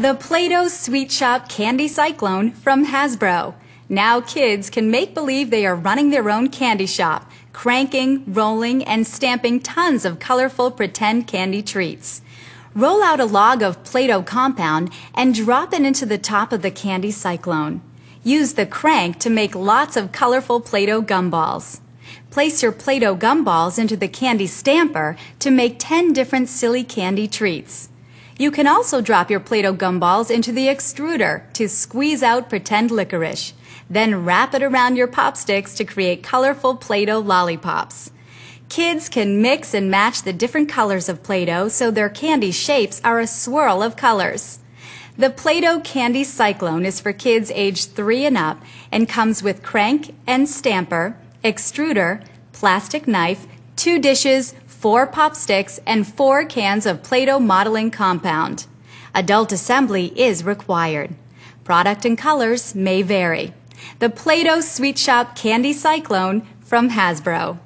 The Play-Doh Sweet Shop Candy Cyclone from Hasbro. Now kids can make believe they are running their own candy shop, cranking, rolling, and stamping tons of colorful pretend candy treats. Roll out a log of Play-Doh compound and drop it into the top of the candy cyclone. Use the crank to make lots of colorful Play-Doh gumballs. Place your Play-Doh gumballs into the candy stamper to make 10 different silly candy treats. You can also drop your Play-Doh gumballs into the extruder to squeeze out pretend licorice. Then wrap it around your pop sticks to create colorful Play-Doh lollipops. Kids can mix and match the different colors of Play-Doh so their candy shapes are a swirl of colors. The Play-Doh Candy Cyclone is for kids aged 3 and up and comes with crank and stamper, extruder, plastic knife, 2 dishes, 4 pop sticks, and 4 cans of Play-Doh modeling compound. Adult assembly is required. Product and colors may vary. The Play-Doh Sweet Shop Candy Cyclone from Hasbro.